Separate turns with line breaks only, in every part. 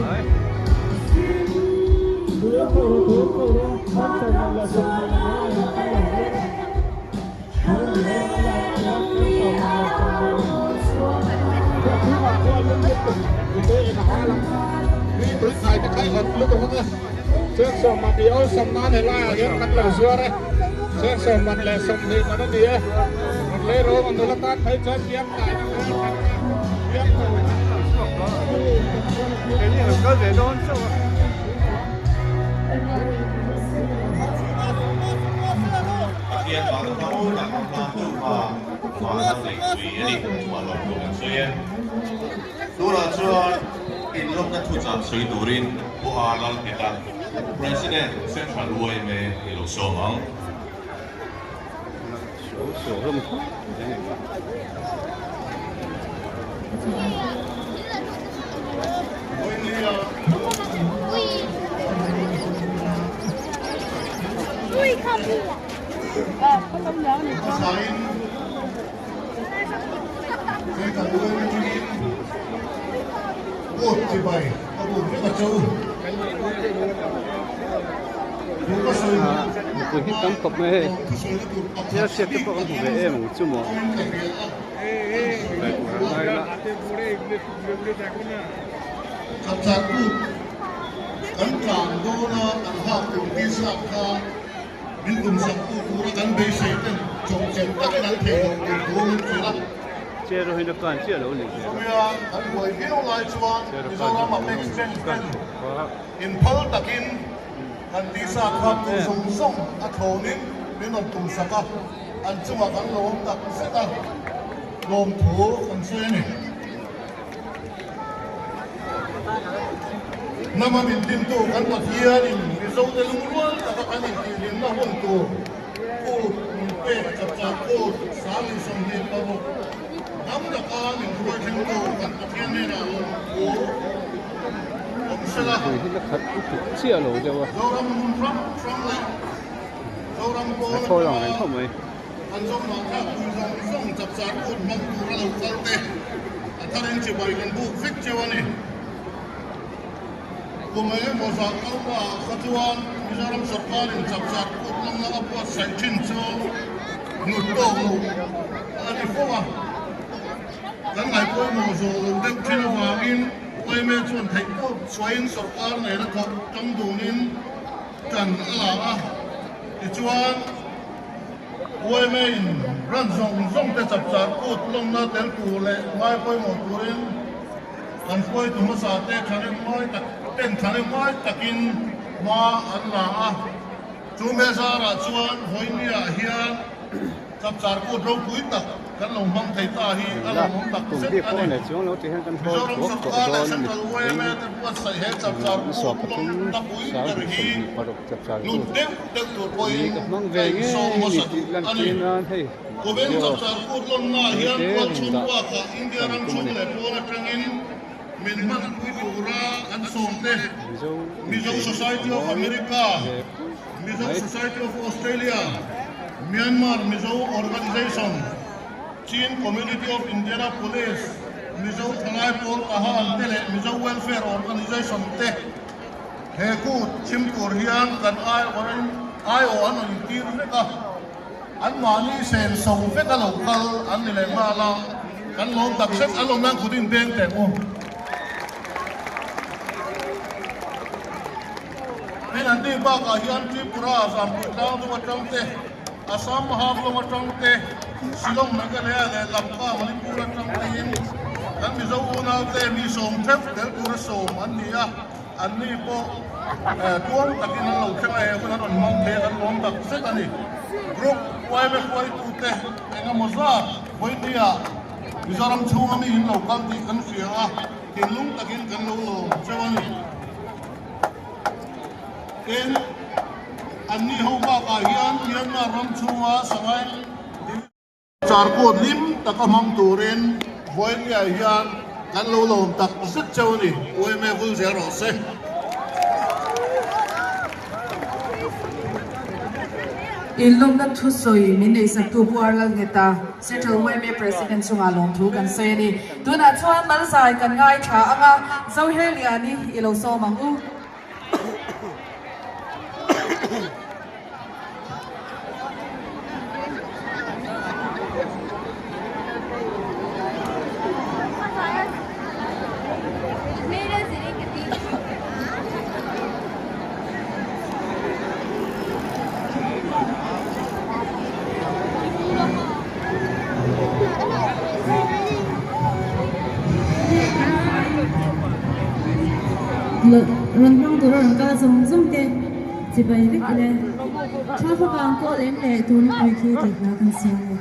Này thì cái hận lúc đó trước sau mặt yếu xong nó này là những cắt lần xưa đấy trước sau mặt là xong thì nó đi ấy một lê rô mà người ta thấy chết kiếm lại
cái gì là có vẻ đón sao
hiện bằng tàu là con tư hòa hòa sang lệnh tùy đi hòa lộc của mình suy đó là cho in lúc đã thu chặt suy đồ rin của hòa lan việt nam president central UMA lục sổ mong
sổ không
Ui không đi à? Có không nhớ này không?
Cái thằng ơi nó đi ôi chị bày nó buồn rất là trâu nó có sôi
một hít tấm cọp mê chia sẻ cái bọn về em một chút mà
chặt chặt cút cắn tràn đô na ăn hạt cùng đi sạc ha những cùng sạc cút cút nó cắn bê sấy tên trồng chèn các cái nắng thể của cút nó chỉ là
chia rồi nó còn chia đâu này
anh ngồi cái nó lại chuan thì sao làm mà exchange in Paul takin anh đi sạc ha cùng song song at honin bên nó cùng sạc ha anh chung là anh lom đặt sẽ ta lom thú anh sẽ này nama min tim tu kan ta hianin mi zo te lung rual ta kan in ti lim na hon tu ko pe chap chap ko sami som ni pa mo nam da ka min ko thing tu kan ta hian ne na ko om sala
rồi hít nó khát chia lỗ cho vào
zo ram from la zo ram ko
thôi lòng này không ấy
an zo ma ka ku zo song chap chap ko mang tu ra lo kal te ataren che bai kan bu fik che wani Kumai mozak kalwa khatuan mizaram sarkarin chapchak kutlam na apwa sanchin cho nuto no ani fowa kan ngai koi mozo dek thina wangin koi me chon thai ko swain sarkar nei na thok tam dunin kan ala a ichuan koi me in ran zong te chapchak kutlam na tel tu le ngai koi mo turin kan koi tu ma sa te thane mai tak tên thằng mai takin ma an la a chu me sa ra chuan hoi ni a hian chap char ko ro pui tak kan lo mang thei ta hi kan lo mang tak
cùng
set
đi
ani
coi này chúng nó thì hắn cần thôi
Mizoram
thuốc
Sarkar
của
central
con
UMA te puat sai he chap char ko
sọp cái
lom ta pui
sáu
ter hi
phần bắt chập chập
nu te tu poi
đi các mang về nghe thì lần tiên là thấy
ko ben chap char ko lom na hian ko chun wa ka India ram chung le po na tangin min man pui tu ra an som te Mizo Society of America, Mizo Society of Australia, Myanmar Mizo Organization, Chin Community of Indianapolis, Mizo Thalai Pol Kahan Tele, Mizo Welfare Organization Te, Heku Chim Korean kan ai o an tir veka, an mani sen song veka local an nile mala, kan lom taksek an lom nang kudin beng tengo. Nên đi ba cả hiện Tripura Assam Bhutan lo matang te Assam half lo matang te Shillong Meghalaya Lampa Manipur matang te in kan Mizo una te mi som thep del pura som ania ani po tuang takin lo thema e ko nan mang te kan lom tak set ani group wai me khoi tu te enga moza khoi dia Mizoram chunga mi in lo kan ti kan sia a tin lung takin kan lo chawani in anh hậu ba cả hiền là ram chunga sangai char ko lim taka mang turin voin ya hiền kan lo lom tak sit chawni oi me vul zero se
ilum na thu soi min nei sa tu puar lang ngeta Central Weme President sunga long thu kan se ni tuna chuan mal sai kan ngai tha anga zo helia ni ilo so mangu
run bang tu run ka zum zum te chỉ bay vít le cha pha bang ko lem le tu ni ai khi ti na kan sia le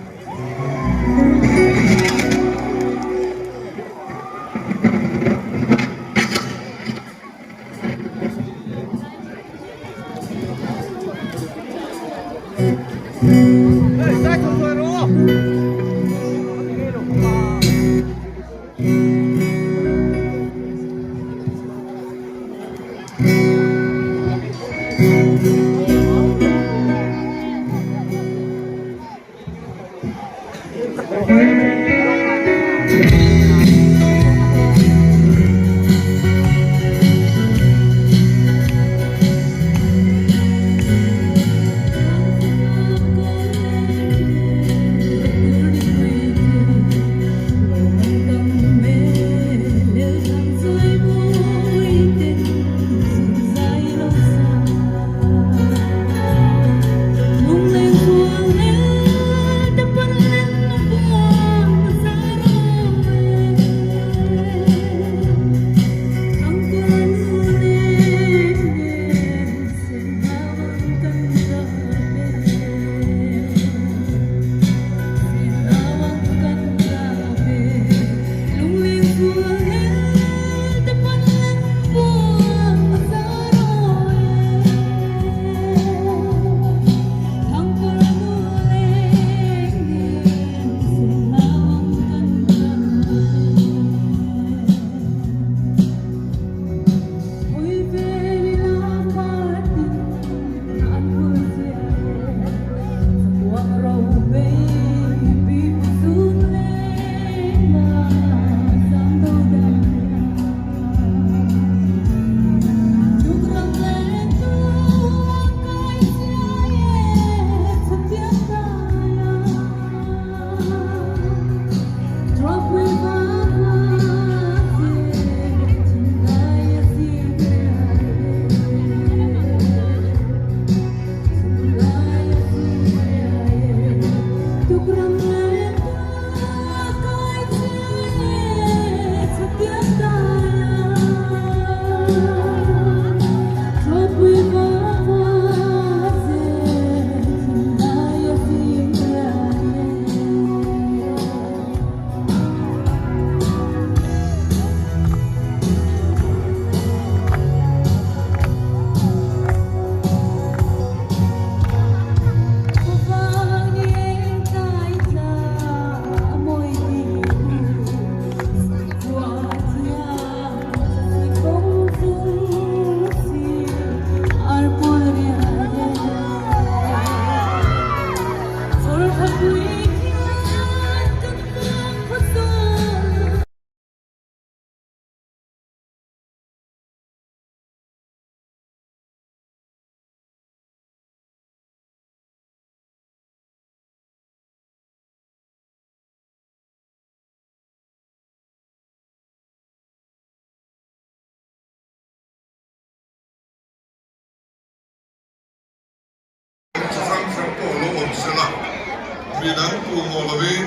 Minang ku ngolawin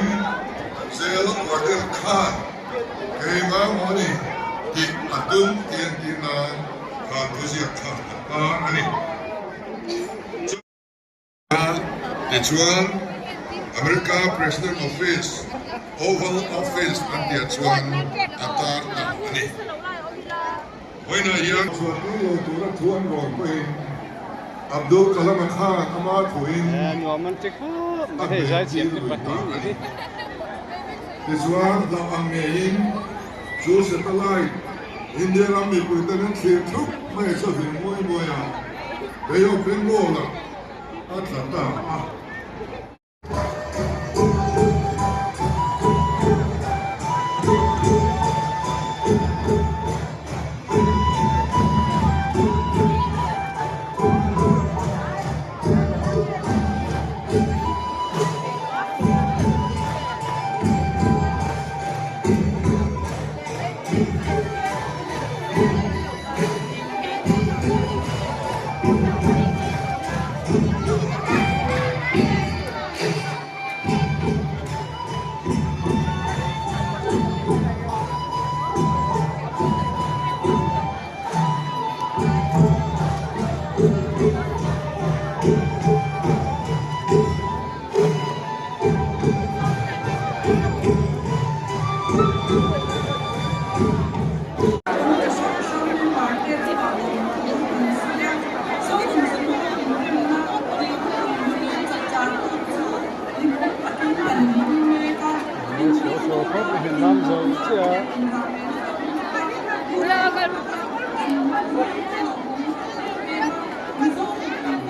sel wadir kha kema moni di atum tian tina kha tusia kha ani chuan America President Office Oval Office anti chuan atar ani hoina yang chuan tu tu chuan roi ko Abdul Kalam Khan Ahmad Huin
Ngomong cek hei saya siap di pati ini.
Iswan la angein chu satellite India ram mi puitan khir thuk mai so hin moi moya beyo bengo la thật đó à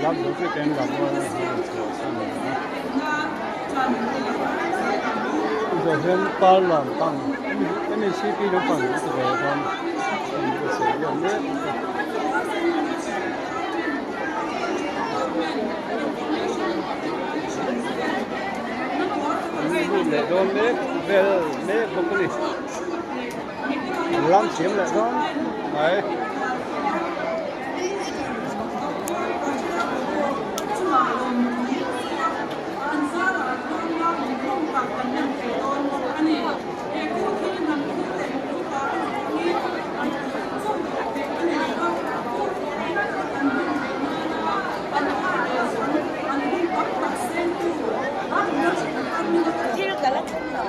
làm được cái kén làm giờ hiện bao làm bằng cái này CP nó bằng cái về con sử dụng đấy để đón đấy về đấy không có gì làm chiếm lại đó đấy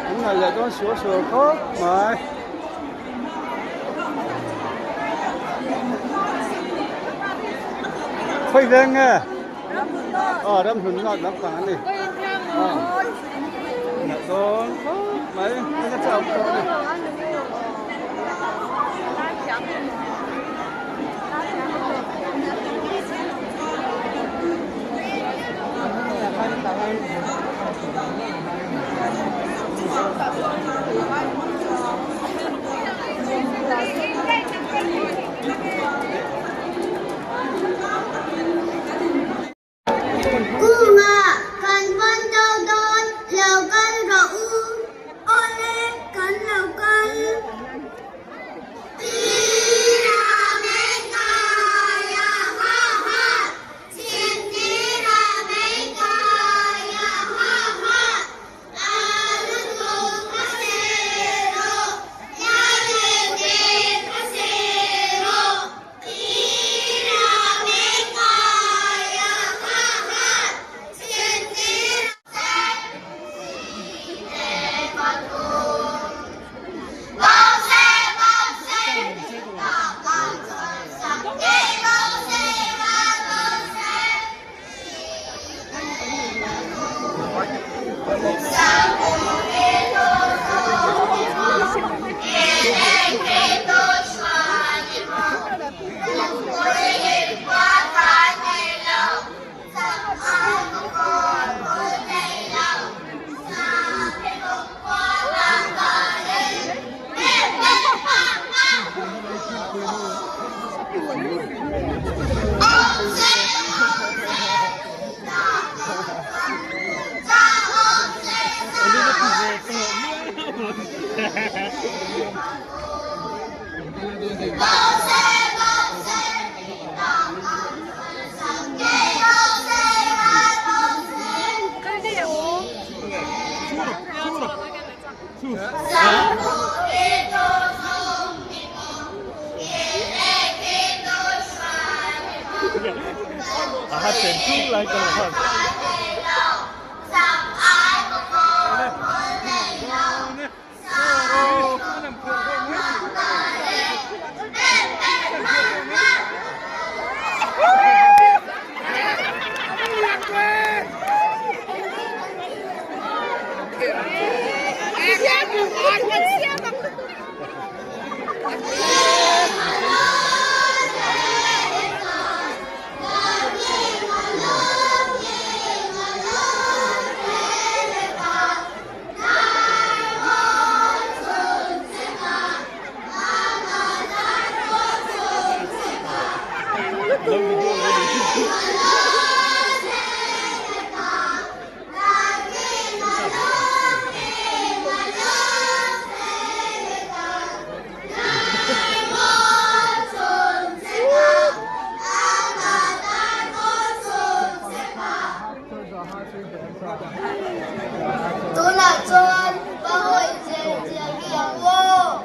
cũng là giờ con sửa khó mà phơi đen nghe đâm hùn ngọt đâm phẳng đi nè con mấy cái chậu con đi Hãy subscribe cho kênh Ghiền Mì Gõ để không bỏ lỡ những video hấp dẫn.
tôi là John và hội diễn viên vô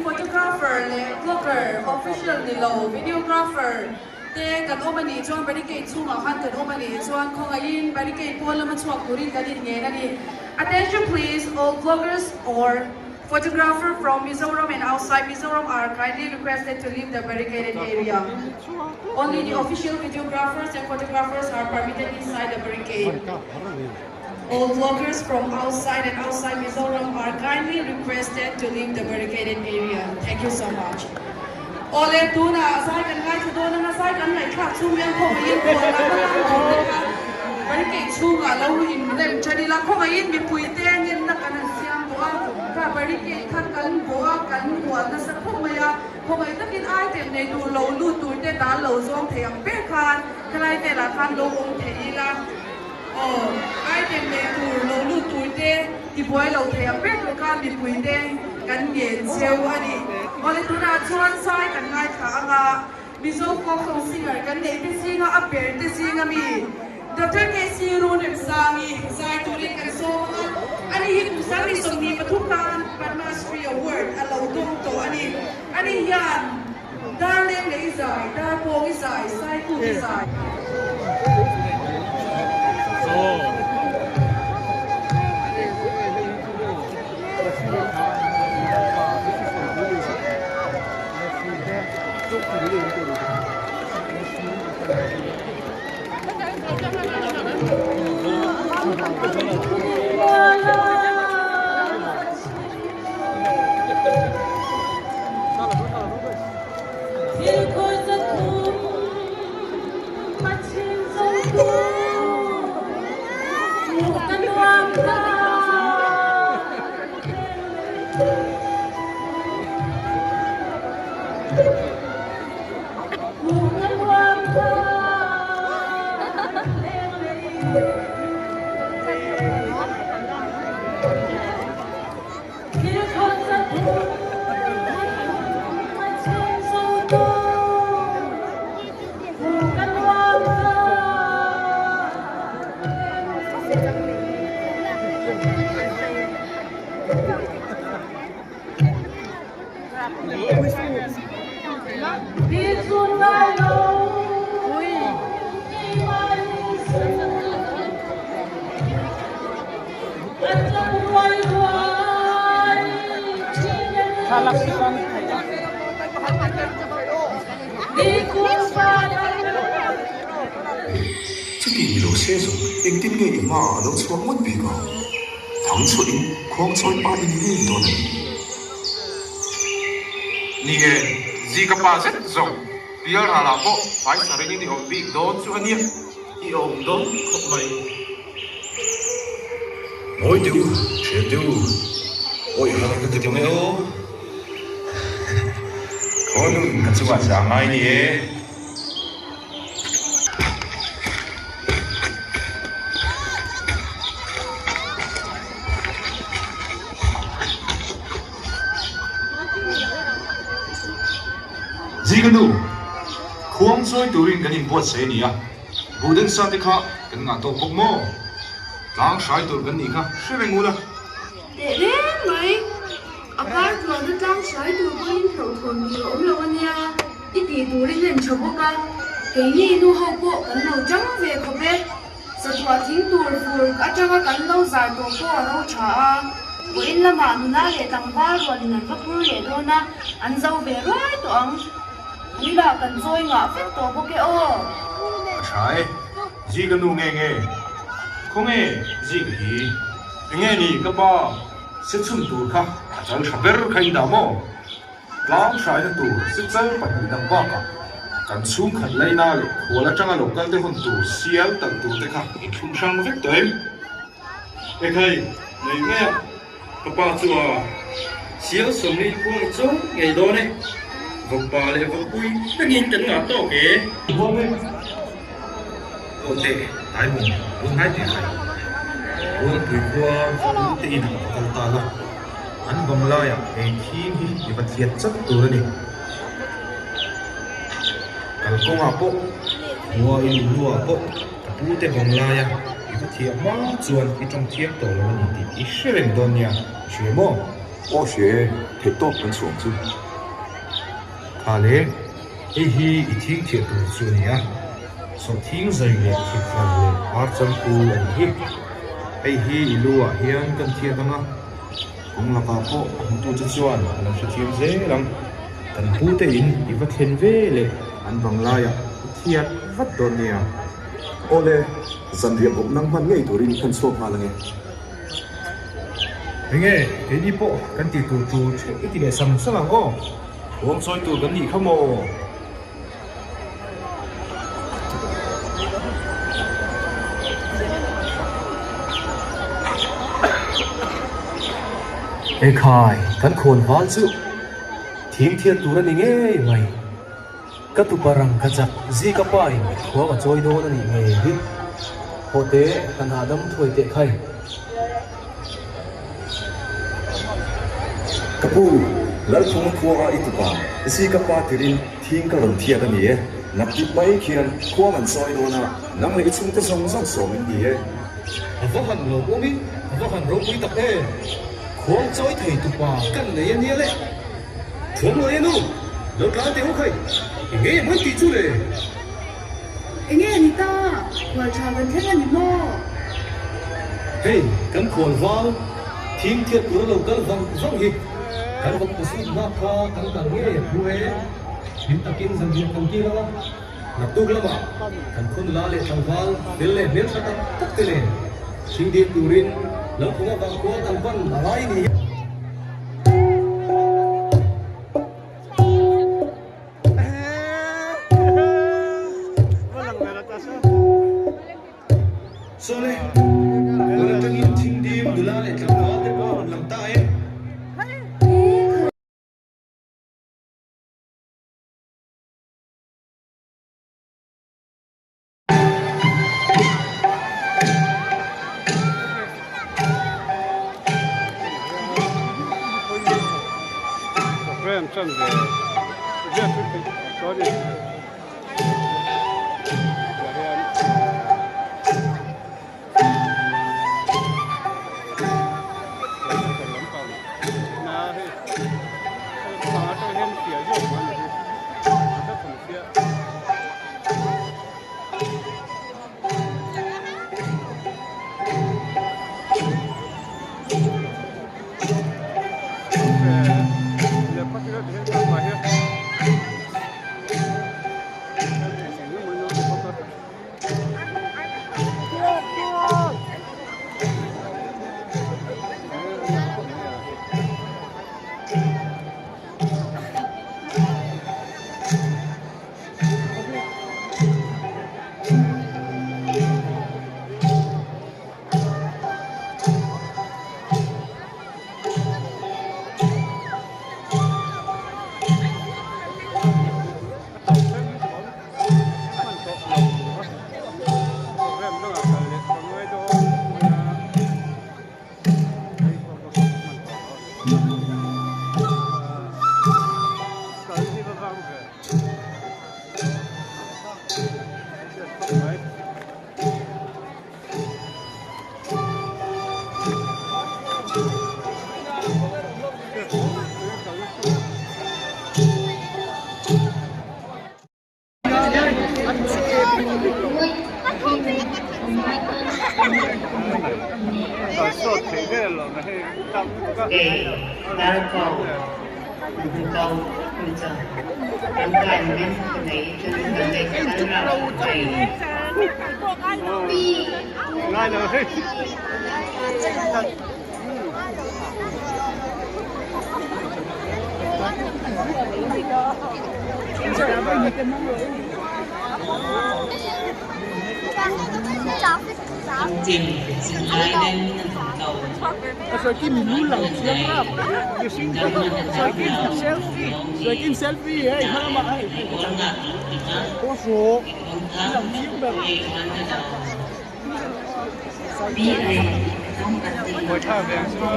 photographer le vlogger official ni lo videographer te kan omani chuan barricade chunga khan kan omani chuan khongain barricade pol lama chuak turin kan in nge ani. Attention please, all vloggers or photographer from Mizoram and outside Mizoram are kindly requested to leave the barricaded area. Only the official videographers and photographers are permitted inside the barricade. All vloggers from outside and outside Mizoram are kindly requested to leave the barricaded area. Thank you so much. Ole tuna asai kan ngai chu dona na sai kan ngai thak chu yang khong yin ko la ka barricade chunga lo in lem chani la khong yin mi pui te ngin na kan siam boa ka barricade khan kan boa kan huwa na sa khong ya khong ai takin item nei du lo lu tu te da lo zong theyang pe khan klai te la khan lo ong thei la item nei du lo lu tu te ti boy lo theyang pe khan mi pui te kan yen cheu ani ole tuna chuan sai kan ngai tha anga mizo ko khong singer kan nei te singa a per te singa mi Dr. K.C. Runem Sami, Zai Turin Kansoma, ani hi sari somni patukan Padma Shri Award alaw to ani yan darling le izai dar po izai sai ku izai
Chỉ lô xe rồi, anh tin người mà nó xuống mất bị gò. Thắng số in, khoang soi ba in đi đó này.
Nige, gì cả ba rất rộng. Bây giờ là bộ phải xử lý những điều bị đốn xuống anh nhé. Ý ổng đốn không mày.
Ôi tiêu, chuyện tiêu. Ôi hà cái tiêu này ô. Con cái chú bạn sáng ai nè.
Gì cái đủ, khoang soi turin cái nhìn buat xe nè, budan sa tikha cái ngã tổ bốc mò, lang sai tur cái nè, sẽ về ngủ la.
Để mày, apa tuan tu lang sai tur cái nhìn thầu thuần nhiều lắm rồi nha, ít thì turin lên chụp cái, cái gì nu học bộ cái nào chẳng về không biết, sau đó thím tur phur cái chắc cái lâu dài tổ bộ lâu chả. Buổi là mà nó để tầm ba rồi nên có phur để thôi na, ăn dâu về rồi tuan. Đi là cần rồi ngã phép tổ bộ cái ô.
Sai, gì cái nu nghe, không nghe, gì cái gì, nghe nè cái ba, sẽ chun tur kha, chẳng sắp bер khai đào mò, lang sai nó tur, sẽ chơi bắt đi đằng ba cả, cần xuống khẩn lấy na, hồ là chẳng là lúc cái hồn tur, xiao tận tur thế kha, không sang phép tới. Ê thầy, này nghe, cái ba chùa, xiao sớm đi buông chỗ ngày đó này. Vọc bà lại vọc bùi, nó nhìn chẳng ngã tổ kể. Vọc bùi. Ô tệ, tái mùng, uống hai tiền này. Uống bùi qua, uống tệ nặng của ta là. Anh vòng lai à, hẹn thiên hi, để vật thiệt rất tù ra nè. Cả công à bộ, mua in lùa bộ, cả bù tệ vòng lai à. Để vật thiệt má chuan, đi trong thiếp tổ là mình tìm ý sư rèm đồn nha. Xuế mô.
Ô xuế, thế tốt vẫn xuống chứ.
Hà lê, hi i thing thiệt tu chu nia so thing zai le thi khan le ar cham pu an hi hi i lua hian kan thia danga kung la ka ko tu chu chuan an su thim ze lang kan pu te in i va thlen ve le an bang la ya thiat vat don nia
ole zanriam ok nang man ngei turin kan so ma lange
nghe thế đi bộ kan ti tu tu cái ti le sam sa lang o wong soi tu kan ni khamo ê khai kan khôn hal chu thím thiên tu ra ni nghe mày ka tu parang ka chak ji ka pai khwa ka choi do na ni nge hi hote kan adam thoi te khai
kapu lar thong khwa itu pa si ka pa tirin thing ka ron thia da ni e nak ti pai khian khwa man soi do na nang le chung ta song sang so min ni e
ava han lo ko mi ava han ro pui tak e khwang choi thei tu pa kan le ya ni le thong lo e nu lo ka te ho khai nge man ti chu le
nghe anh ta vừa chào gần thế là gì mò
hey kan khôn wal thím thiên tu lo kan vang hi kan vang ko si ma kha kan ta nge hu e nim takin zang ji kan ki la na tu la ma kan khun la le thang wal del le mel sa tak te le sing di turin lo ko ba ko tan van lai ni Sole, wala tangin tingdim dulale tangwa de ba lang tae.
Friend, someday. Sorry.
đã có một câu bây giờ chúng ta nên thấy cho nên vấn đề rất là phải
ngay rồi
trình lại nên đầu
rồi cái mình muốn làm chiếm lắm rồi cái selfie ấy hay mà ấy có số làm chiếm được ngồi thao về cho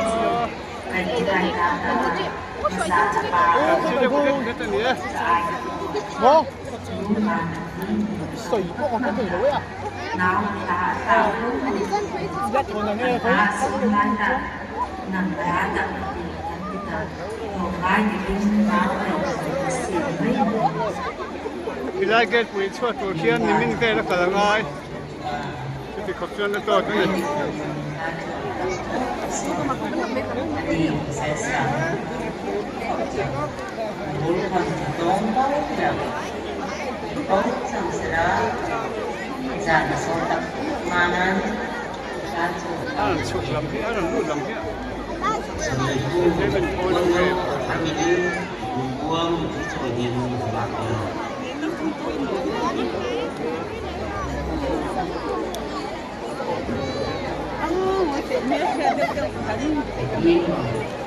bố sợi có còn cái gì đâu á rất là nghe thấy
nằm đá tận một hai những báo xì mấy
Pilai get pui chua tu khian ni min te la kalangai. Ti khop chuan na to tu ni. Chuk lam hi lu lam hi. David Paul okay.
Ồ, tôi biết là được